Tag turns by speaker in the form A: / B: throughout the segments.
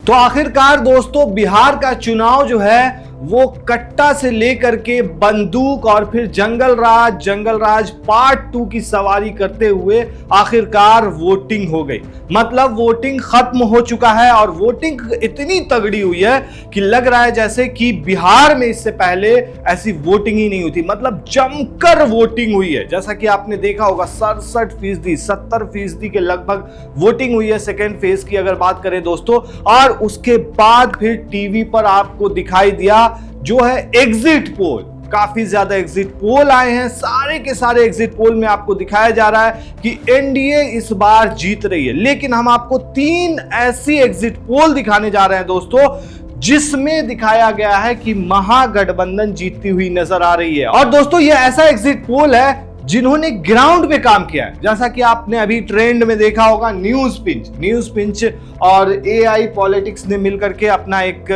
A: तो आखिरकार दोस्तों बिहार का चुनाव जो है वो कट्टा से लेकर के बंदूक और फिर जंगल राज पार्ट 2 की सवारी करते हुए आखिरकार वोटिंग हो गई। मतलब वोटिंग खत्म हो चुका है और वोटिंग इतनी तगड़ी हुई है कि लग रहा है जैसे कि बिहार में इससे पहले ऐसी वोटिंग ही नहीं हुई थी। मतलब जमकर वोटिंग हुई है, जैसा कि आपने देखा होगा 67%, 70% के लगभग वोटिंग हुई है सेकेंड फेज की अगर बात करें दोस्तों। और उसके बाद फिर टीवी पर आपको दिखाई दिया जो है एग्जिट पोल। काफी ज्यादा एग्जिट पोल आए हैं, सारे के सारे एग्जिट पोल में आपको दिखाया जा रहा है कि एनडीए इस बार जीत रही है। लेकिन हम आपको 3 ऐसी एग्जिट पोल दिखाने जा रहे हैं दोस्तों जिसमें दिखाया गया है कि महागठबंधन जीतती हुई नजर आ रही है। और दोस्तों ये ऐसा एग्जिट पोल है जिन्होंने ग्राउंड पे काम किया है, जैसा कि आपने अभी ट्रेंड में देखा होगा न्यूज पिंच और एआई पॉलिटिक्स ने मिलकर के अपना एक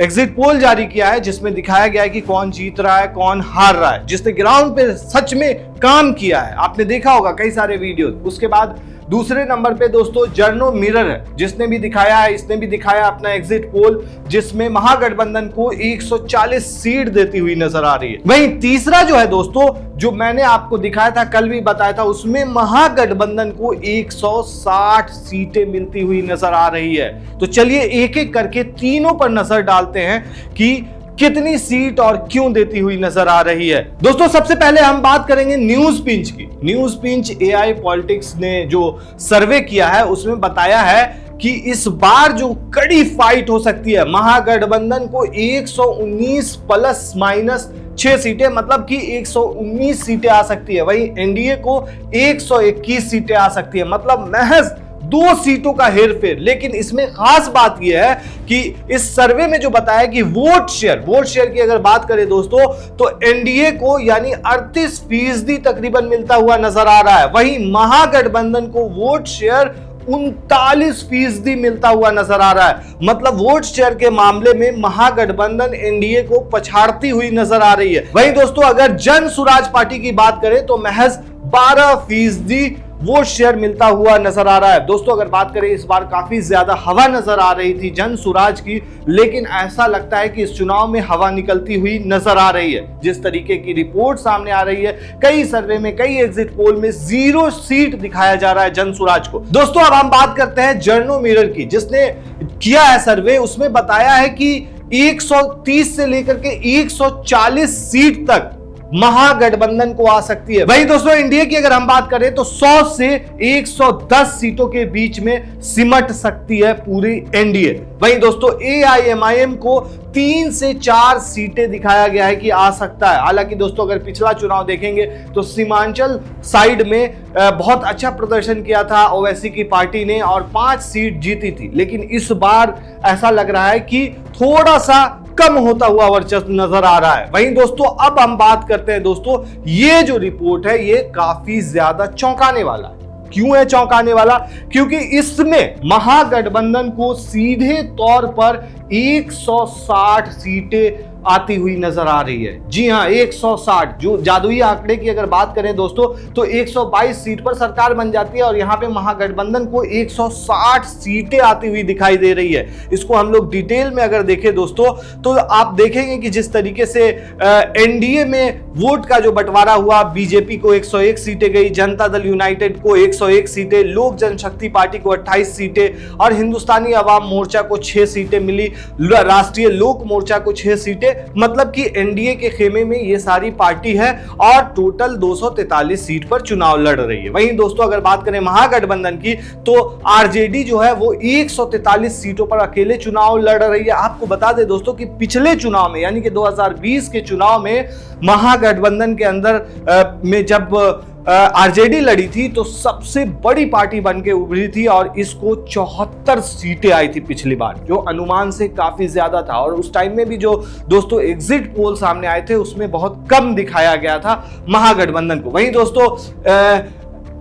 A: एग्जिट पोल जारी किया है जिसमें दिखाया गया है कि कौन जीत रहा है कौन हार रहा है, जिसने ग्राउंड पे सच में काम किया है। आपने देखा होगा कई सारे वीडियो। उसके बाद दूसरे नंबर पे दोस्तों जर्नो मिरर है, जिसने भी दिखाया है, इसने भी दिखाया अपना एग्जिट पोल जिसमें महागठबंधन को 140 सीट देती हुई नजर आ रही है। वहीं तीसरा जो है दोस्तों, जो मैंने आपको दिखाया था, कल भी बताया था, उसमें महागठबंधन को 160 सीटें मिलती हुई नजर आ रही है। तो चलिए एक एक करके तीनों पर नजर डालते हैं कि कितनी सीट और क्यों देती हुई नजर आ रही है। दोस्तों सबसे पहले हम बात करेंगे न्यूज पिंच की। न्यूज पिंच एआई पॉलिटिक्स ने जो सर्वे किया है उसमें बताया है कि इस बार जो कड़ी फाइट हो सकती है, महागठबंधन को 119 प्लस माइनस 6 सीटें, मतलब कि 119 सीटें आ सकती है। वहीं एनडीए को 121 सीटें आ सकती है, मतलब महज 2 सीटों का हेरफेर। लेकिन इसमें खास बात यह है कि इस सर्वे में जो बताया कि वोट शेयर की अगर बात करें दोस्तों तो एनडीए को यानी 38% तकरीबन मिलता हुआ नजर आ रहा है। वहीं महागठबंधन को वोट शेयर 39% मिलता हुआ नजर आ रहा है। मतलब वोट शेयर के मामले में महागठबंधन एनडीए को पछाड़ती हुई नजर आ रही है। वहीं दोस्तों अगर जन सुराज पार्टी की बात करें तो महज 12% वोट शेयर मिलता हुआ नजर आ रहा है। दोस्तों अगर बात करें इस बार काफी ज्यादा हवा नजर आ रही थी जन सुराज की, लेकिन ऐसा लगता है कि इस चुनाव में हवा निकलती हुई नजर आ रही है। जिस तरीके की रिपोर्ट सामने आ रही है, कई सर्वे में, कई एग्जिट पोल में 0 सीट दिखाया जा रहा है जन सुराज को। दोस्तों अब हम बात करते हैं जर्नो मिरर की, जिसने किया है सर्वे। उसमें बताया है कि 130 से लेकर के 140 सीट तक महागठबंधन को आ सकती है। वहीं दोस्तों इंडिया की अगर हम बात करें तो 100 से 110 सीटों के बीच में सिमट सकती है पूरी एनडीए। वहीं दोस्तों एआईएमआईएम को 3 से 4 सीटें दिखाया गया है कि आ सकता है। हालांकि दोस्तों अगर पिछला चुनाव देखेंगे तो सीमांचल साइड में बहुत अच्छा प्रदर्शन किया था ओवैसी की पार्टी ने और 5 सीट जीती थी। लेकिन इस बार ऐसा लग रहा है कि थोड़ा सा कम होता हुआ वर्चस्व नजर आ रहा है। वहीं दोस्तों अब हम बात करते हैं दोस्तों, ये जो रिपोर्ट है ये काफी ज्यादा चौंकाने वाला है। क्यों है चौंकाने वाला? क्योंकि इसमें महागठबंधन को सीधे तौर पर 160 सीटें आती हुई नजर आ रही है। जी हां 160, जो जादुई आंकड़े की अगर बात करें दोस्तों तो 122 सीट पर सरकार बन जाती है और यहां पे महागठबंधन को 160 सीटें आती हुई दिखाई दे रही है। इसको हम लोग डिटेल में अगर देखें दोस्तों तो आप देखेंगे कि जिस तरीके से एनडीए में वोट का जो बंटवारा हुआ, बीजेपी को 101 सीटें गई, जनता दल यूनाइटेड को 101 सीटें, लोक जनशक्ति पार्टी को 28 सीटें और हिंदुस्तानी अवाम मोर्चा को 6 सीटें मिली, राष्ट्रीय लोक मोर्चा को 6 सीटें। मतलब कि एनडीए के खेमे में ये सारी पार्टी है और टोटल 243 सीट पर चुनाव लड़ रही है। वहीं दोस्तों अगर बात करें महागठबंधन की तो आरजेडी जो है वो 143 सीटों पर अकेले चुनाव लड़ रही है। आपको बता दें दोस्तों कि पिछले चुनाव में यानी कि 2020 के चुनाव में महागठबंधन के अंदर में जब आरजेडी लड़ी थी तो सबसे बड़ी पार्टी बन के उभरी थी और इसको 74 सीटें आई थी पिछली बार, जो अनुमान से काफी ज्यादा था। और उस टाइम में भी जो दोस्तों एग्जिट पोल सामने आए थे उसमें बहुत कम दिखाया गया था महागठबंधन को। वहीं दोस्तों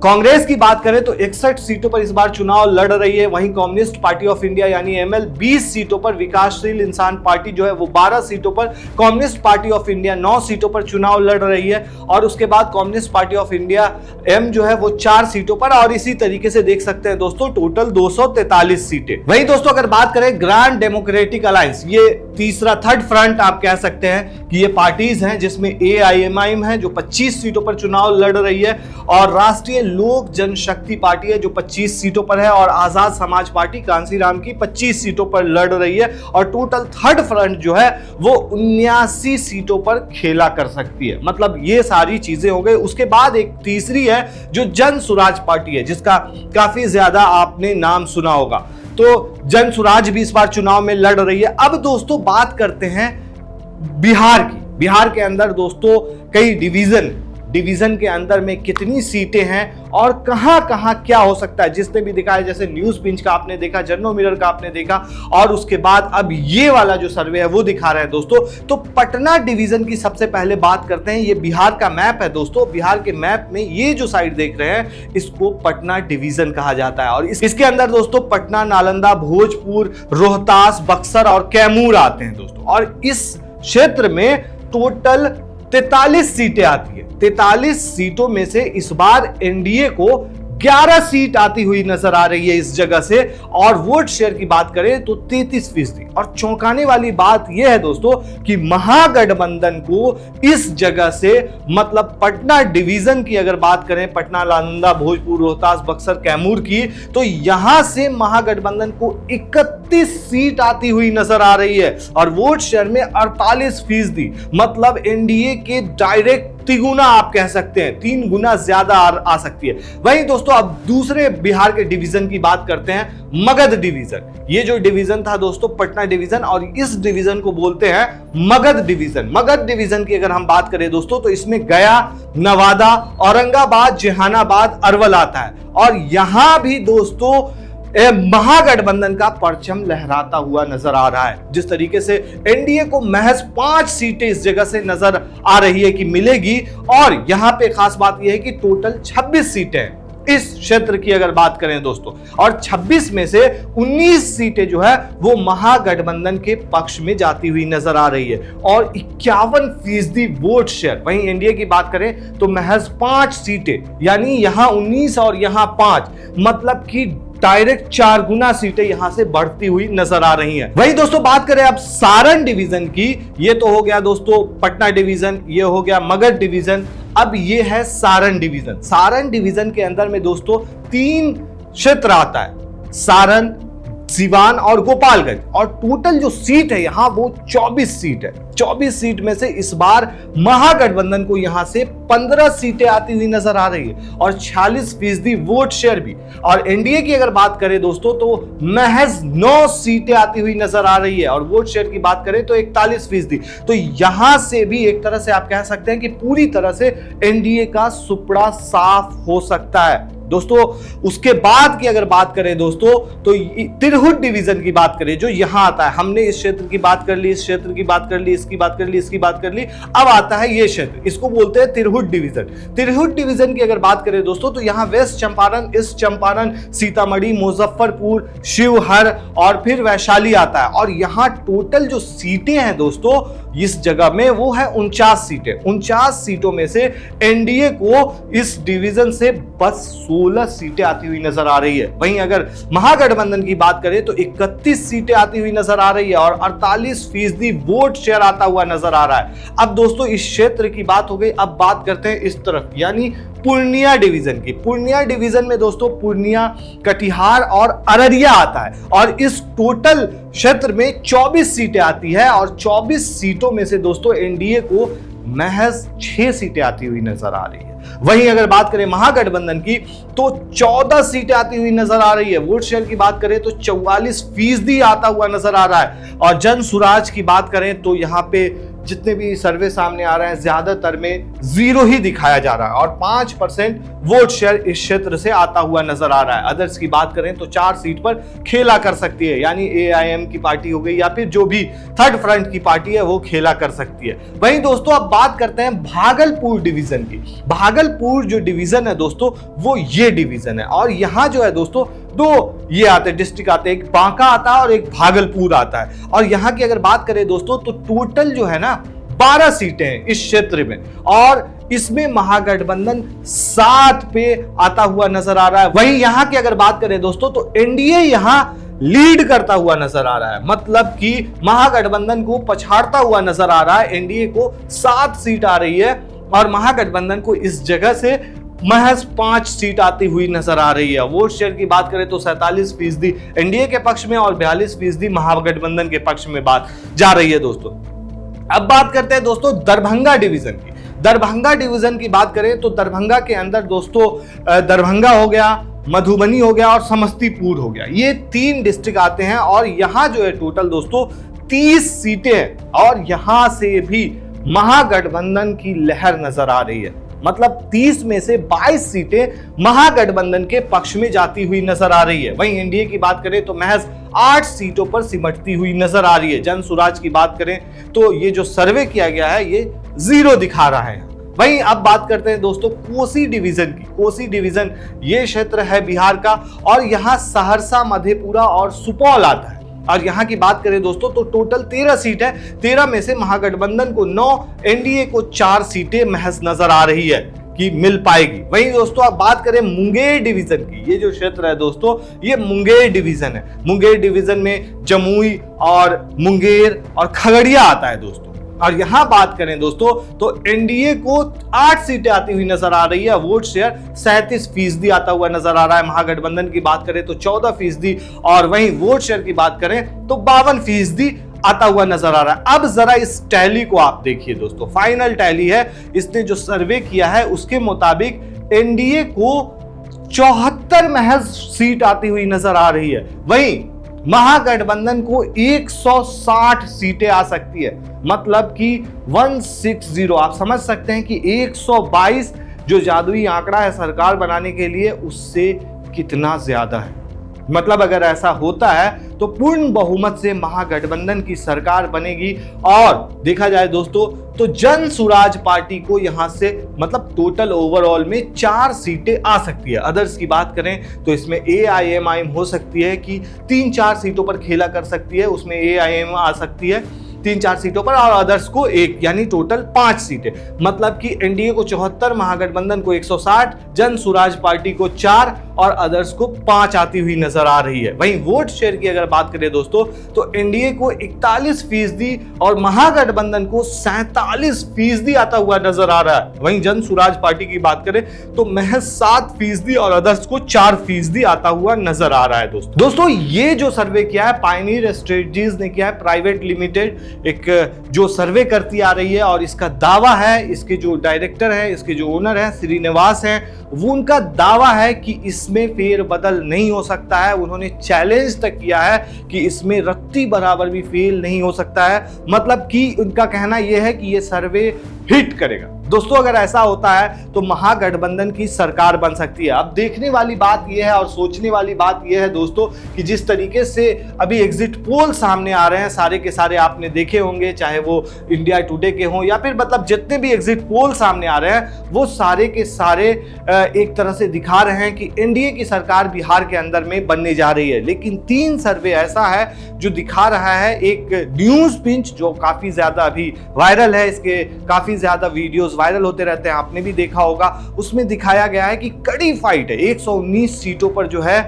A: कांग्रेस की बात करें तो 61 सीटों पर इस बार चुनाव लड़ रही है। वहीं कम्युनिस्ट पार्टी ऑफ इंडिया यानी एमएल 20 सीटों पर, विकासशील इंसान पार्टी जो है वो 12 सीटों पर, कम्युनिस्ट पार्टी ऑफ इंडिया 9 सीटों पर चुनाव लड़ रही है और उसके बाद Communist Party of India M जो है वो 4 सीटों पर, और इसी तरीके से देख सकते हैं दोस्तों टोटल 243 सीटें। वहीं दोस्तों अगर बात करें ग्रांड डेमोक्रेटिक अलायंस, ये तीसरा थर्ड फ्रंट आप कह सकते हैं कि ये पार्टीज हैं जिसमें AIMIM है जो 25 सीटों पर चुनाव लड़ रही है, और राष्ट्रीय लोक जनशक्ति पार्टी है जो 25 सीटों पर है, और आजाद समाज पार्टी कांसीराम की 25 सीटों पर लड़ रही है, और टोटल थर्ड फ्रंट जो है वो 79 सीटों पर खेला कर सकती है। मतलब ये सारी चीजें हो गई। उसके बाद एक तीसरी है जो जन सुराज पार्टी है जिसका काफी ज्यादा आपने नाम सुना होगा, तो जन सुराज भी इस बार चुनाव में लड़ रही है। अब दोस्तों बात करते हैं बिहार की। बिहार के अंदर दोस्तों कई डिवीजन के अंदर में कितनी सीटें हैं और कहां कहां क्या हो सकता है, जिसने भी दिखाया, जैसे न्यूज पिंच का आपने देखा, जर्नो मिरर का आपने देखा, और उसके बाद अब ये वाला जो सर्वे है वो दिखा रहा है दोस्तों। तो पटना डिवीजन की सबसे पहले बात करते हैं। ये बिहार का मैप है दोस्तों। बिहार के मैप में ये जो साइड देख रहे हैं इसको पटना डिवीजन कहा जाता है, और इसके अंदर दोस्तों पटना, नालंदा, भोजपुर, रोहतास, बक्सर और कैमूर आते हैं दोस्तों। और इस क्षेत्र में टोटल 43 सीटें आती है। 43 सीटों में से इस बार एनडीए को 11 सीट आती हुई नजर आ रही है इस जगह से, और वोट शेयर की बात करें तो 33%। और चौंकाने वाली बात यह है दोस्तों कि महागठबंधन को इस जगह से, मतलब पटना डिवीजन की अगर बात करें, पटना, नालंदा, भोजपुर, रोहतास, बक्सर, कैमूर की, तो यहां से महागठबंधन को 31 सीट आती हुई नजर आ रही है, और वोट शेयर में 48%। मतलब एनडीए के डायरेक्ट तिगुना आप कह सकते हैं, 3 गुना ज्यादा आ सकती है। वहीं दोस्तों अब दूसरे बिहार के डिवीजन की बात करते हैं, मगध डिवीजन। ये जो डिवीजन था दोस्तों पटना डिवीजन, और इस डिवीजन को बोलते हैं मगध डिवीजन। मगध डिवीजन की अगर हम बात करें दोस्तों तो इसमें गया, नवादा, औरंगाबाद, जहानाबाद, अरवल आता है, और यहां भी दोस्तों महागठबंधन का परचम लहराता हुआ नजर आ रहा है। जिस तरीके से एनडीए को महज 5 सीटें इस जगह से नजर आ रही है कि मिलेगी, और यहां पे खास बात यह है कि टोटल 26 सीटें इस क्षेत्र की अगर बात करें दोस्तों, और 26 में से 19 सीटें जो है वो महागठबंधन के पक्ष में जाती हुई नजर आ रही है, और 51% वोट शेयर। वहीं एनडीए की बात करें तो महज 5 सीटें, यानी यहां 19 और यहां 5, मतलब कि डायरेक्ट 4 गुना सीटें यहां से बढ़ती हुई नजर आ रही हैं। वही दोस्तों बात करें अब सारण डिवीजन की, ये तो हो गया दोस्तों पटना डिवीजन, ये हो गया मगध डिवीजन, अब ये है सारण डिवीजन। सारण डिवीजन के अंदर में दोस्तों 3 क्षेत्र आता है, सारण, सिवान और गोपालगंज, और टोटल जो सीट है यहां वो 24 सीट है। 24 सीट में से इस बार महागठबंधन को यहां से 15 सीटें आती हुई नजर आ रही है, और 46% वोट शेयर भी। और एनडीए की अगर बात करें दोस्तों तो महज 9 सीटें आती हुई नजर आ रही है, और वोट शेयर की बात करें तो 41%। तो यहां से भी एक तरह से आप कह सकते हैं कि पूरी तरह से एनडीए का सुपड़ा साफ हो सकता है दोस्तों। उसके बाद की अगर बात करें दोस्तों तो तिरहुत डिवीजन की बात करें जो यहां आता है, हमने इस क्षेत्र की बात कर ली, इस क्षेत्र की बात कर ली, इसकी बात कर ली, इसकी बात कर ली, अब आता है ये क्षेत्र, इसको बोलते हैं तिरहुत डिवीजन। तिरहुत डिवीजन की अगर बात करें दोस्तों तो यहां वेस्ट चंपारण, ईस्ट चंपारण, सीतामढ़ी, मुजफ्फरपुर, शिवहर और फिर वैशाली आता है, और यहां टोटल जो सीटें हैं दोस्तों इस जगह में वो है 49 सीटें। 49 सीटों में से एनडीए को इस डिवीजन से बस 16 सीटें आती हुई नजर आ रही है। वहीं अगर महागठबंधन की बात करें तो 31 सीटें आती हुई नजर आ रही है, और 48% वोट शेयर आता हुआ नजर आ रहा है। अब दोस्तों इस क्षेत्र की बात हो गई, अब बात करते हैं इस तरफ यानी पूर्णिया डिवीजन की। पूर्णिया डिवीजन में दोस्तों पूर्णिया, कटिहार और अररिया आता है, और इस टोटल क्षेत्र में 24 सीटें आती है, और 24 सीटों में से दोस्तों एनडीए को महज 6 सीटें आती हुई नजर आ रही है। वहीं अगर बात करें महागठबंधन की तो 14 सीटें आती हुई नजर आ रही है। वोट शेयर की बात करें तो 44% आता हुआ नजर आ रहा है, और जन सुराज की बात करें तो यहां पे जितने भी सर्वे सामने आ रहे हैं ज्यादातर में 0 ही दिखाया जा रहा है और 5% वोट शेयर इस क्षेत्र से आता हुआ नजर आ रहा है। अदर्स की बात करें तो 4 सीट पर खेला कर सकती है, यानी AIM की पार्टी हो गई या फिर जो भी थर्ड फ्रंट की पार्टी है वो खेला कर सकती है। वहीं दोस्तों अब बात करते हैं भागलपुर डिवीजन की। भागलपुर जो डिवीजन है दोस्तों वो ये डिवीजन है और यहां जो है दोस्तों 2 ये आते हैं डिस्ट्रिक्ट आते हैं, एक बांका आता है और एक भागलपुर आता है। और यहां की अगर बात करें दोस्तों तो टोटल जो है ना 12 सीटें हैं इस क्षेत्र में और इसमें महागठबंधन 7 पे आता हुआ नजर आ रहा है। वहीं यहां की अगर बात करें दोस्तों तो एनडीए यहां लीड करता हुआ नजर आ रहा है, मतलब कि महागठबंधन को पछाड़ता हुआ नजर आ रहा है। एनडीए को 7 सीट आ रही है और महागठबंधन को इस जगह से महज 5 सीट आती हुई नजर आ रही है। वोट शेयर की बात करें तो 47% एनडीए के पक्ष में और 42% महागठबंधन के पक्ष में बात जा रही है दोस्तों। अब बात करते हैं दोस्तों दरभंगा डिवीजन की। दरभंगा डिवीजन की बात करें तो दरभंगा के अंदर दोस्तों दरभंगा हो गया, मधुबनी हो गया और समस्तीपुर हो गया, ये 3 डिस्ट्रिक्ट आते हैं और यहां जो है टोटल दोस्तों 30 सीटें हैं और यहां से भी महागठबंधन की लहर नजर आ रही है, मतलब 30 में से 22 सीटें महागठबंधन के पक्ष में जाती हुई नजर आ रही है। वहीं एनडीए की बात करें तो महज 8 सीटों पर सिमटती हुई नजर आ रही है। जन सुराज की बात करें तो ये जो सर्वे किया गया है ये 0 दिखा रहा है। वहीं अब बात करते हैं दोस्तों कोसी डिवीजन की। कोसी डिवीजन ये क्षेत्र है बिहार का और यहां सहरसा, मधेपुरा और सुपौल आता है। और यहां की बात करें दोस्तों तो टोटल 13 सीट है, 13 में से महागठबंधन को 9, एनडीए को 4 सीटें महज नजर आ रही है कि मिल पाएगी। वहीं दोस्तों अब बात करें मुंगेर डिवीजन की। ये जो क्षेत्र है दोस्तों ये मुंगेर डिवीजन है। मुंगेर डिवीजन में जमुई और मुंगेर और खगड़िया आता है दोस्तों। और यहां बात करें दोस्तों तो एनडीए को 8 सीटें आती हुई नजर आ रही है। वोट शेयर 37% आता हुआ नजर आ रहा है। महागठबंधन की बात करें तो 14% और वहीं वोट शेयर की बात करें तो 52% आता हुआ नजर आ रहा है। अब जरा इस टैली को आप देखिए दोस्तों, फाइनल टैली है, इसने जो सर्वे किया है उसके मुताबिक एनडीए को 74 महज सीट आती हुई नजर आ रही है। वहीं महागठबंधन को 160 सीटें आ सकती है, मतलब कि 160। आप समझ सकते हैं कि 122 जो जादुई आंकड़ा है सरकार बनाने के लिए उससे कितना ज्यादा है। मतलब अगर ऐसा होता है तो पूर्ण बहुमत से महागठबंधन की सरकार बनेगी और देखा जाए दोस्तों तो जन सुराज पार्टी को यहां से मतलब टोटल ओवरऑल में 4 सीटें आ सकती है। अदर्स की बात करें तो इसमें AIM हो सकती है कि 3-4 सीटों पर खेला कर सकती है, उसमें AIM आ सकती है 3-4 सीटों पर और अदर्स को 1, यानी टोटल 5 सीटें। मतलब कि एनडीए को 74, महागठबंधन को 160, जन सुराज पार्टी को 4 और अदर्स को 5 आती हुई नजर आ रही है। वहीं वोट शेयर की अगर बात करें दोस्तों तो एनडीए को 41% और महागठबंधन को 47% आता हुआ नजर आ रहा है। वहीं जन सुराज पार्टी की बात करें तो महज 7% और अदर्स को 4% आता हुआ नजर आ रहा है। दोस्तों ये जो सर्वे किया है पायनियर स्ट्रेटजीज ने किया है, प्राइवेट लिमिटेड एक जो सर्वे करती आ रही है और इसका दावा है, इसके जो डायरेक्टर है, इसके जो ओनर है श्रीनिवास हैं, वो उनका दावा है कि इसमें फेरबदल नहीं हो सकता है। उन्होंने चैलेंज तक किया है कि इसमें रत्ती बराबर भी फेल नहीं हो सकता है। मतलब कि उनका कहना यह है कि यह सर्वे हिट करेगा। दोस्तों अगर ऐसा होता है तो महागठबंधन की सरकार बन सकती है। अब देखने वाली बात यह है और सोचने वाली बात यह है दोस्तों कि जिस तरीके से अभी एग्जिट पोल सामने आ रहे हैं सारे के सारे आपने देखे होंगे, चाहे वो इंडिया टुडे के हों या फिर मतलब जितने भी एग्जिट पोल सामने आ रहे हैं वो सारे के सारे एक तरह से दिखा रहे हैं कि एनडीए की सरकार बिहार के अंदर में बनने जा रही है। लेकिन 3 सर्वे ऐसा है जो दिखा रहा है, एक न्यूज पिंच जो काफी ज्यादा अभी वायरल है, इसके काफी ज्यादा वीडियोस वायरल होते रहते हैं, आपने भी देखा होगा, उसमें दिखाया गया है कि कड़ी फाइट है, 119 सीटों पर जो है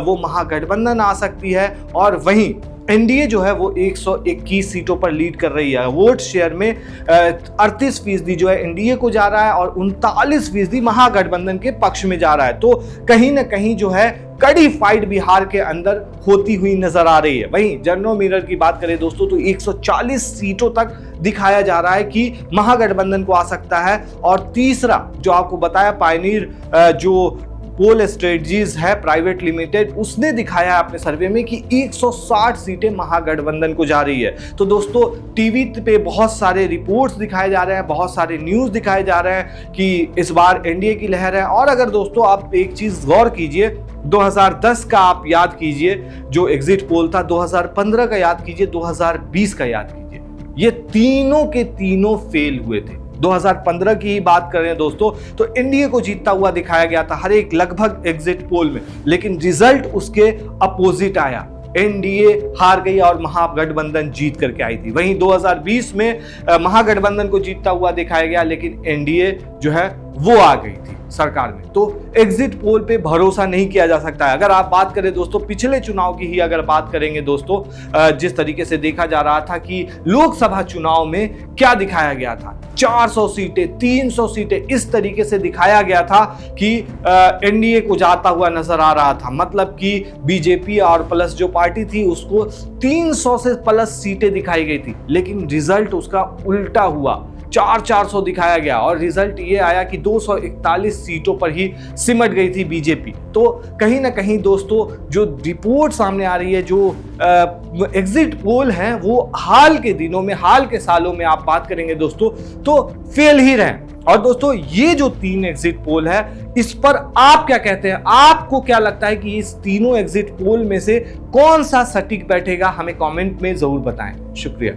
A: वो महागठबंधन आ सकती है और वहीं एनडीए जो है वो 121 सीटों पर लीड कर रही है। वोट शेयर में 38% जो है एनडीए को जा रहा है और 39% महागठबंधन के पक्ष में जा रहा है। तो कहीं ना कहीं जो है कड़ी फाइट बिहार के अंदर होती हुई नजर आ रही है। वहीं जनरल मिरर की बात करें दोस्तों तो 140 सीटों तक दिखाया जा रहा है कि महागठबंधन को आ सकता है। और तीसरा जो आपको बताया पायनियर जो पोल स्ट्रेटजीज है प्राइवेट लिमिटेड, उसने दिखाया अपने सर्वे में कि 160 सीटें महागठबंधन को जा रही है। तो दोस्तों टीवी पे बहुत सारे रिपोर्ट्स दिखाए जा रहे हैं, बहुत सारे न्यूज़ दिखाए जा रहे हैं कि इस बार एनडीए की लहर है। और अगर दोस्तों आप एक चीज़ गौर कीजिए, 2010 का आप याद कीजिए जो एग्जिट पोल था, 2015 का याद कीजिए, 2020 का याद कीजिए, ये तीनों के तीनों फेल हुए थे। 2015 की ही बात करें दोस्तों तो एनडीए को जीतता हुआ दिखाया गया था हर एक लगभग एग्जिट पोल में, लेकिन रिजल्ट उसके अपोजिट आया। एनडीए हार गई और महागठबंधन जीत करके आई थी। वहीं 2020 में महागठबंधन को जीतता हुआ दिखाया गया, लेकिन एनडीए जो है वो आ गई थी सरकार में। तो एग्जिट पोल पे भरोसा नहीं किया जा सकता है। अगर आप बात करें दोस्तों पिछले चुनाव की ही अगर बात करेंगे दोस्तों, जिस तरीके से देखा जा रहा था कि लोकसभा चुनाव में क्या दिखाया गया था, 400 सीटें 300 सीटें इस तरीके से दिखाया गया था कि एनडीए को जाता हुआ नजर आ रहा था। मतलब कि बीजेपी और प्लस जो पार्टी थी उसको 300 से प्लस सीटें दिखाई गई थी, लेकिन रिजल्ट उसका उल्टा हुआ, 400 दिखाया गया और रिजल्ट ये आया कि 241 सीटों पर ही सिमट गई थी बीजेपी। तो कहीं ना कहीं दोस्तों जो रिपोर्ट सामने आ रही है, जो एग्जिट पोल हैं, वो हाल के दिनों में, हाल के सालों में आप बात करेंगे दोस्तों तो फेल ही रहे। और दोस्तों ये जो 3 एग्जिट पोल है, इस पर आप क्या कहते हैं? आपको क्या लगता है कि इस तीनों एग्जिट पोल में से कौन सा सटीक बैठेगा? हमें कमेंट में जरूर बताएं। शुक्रिया।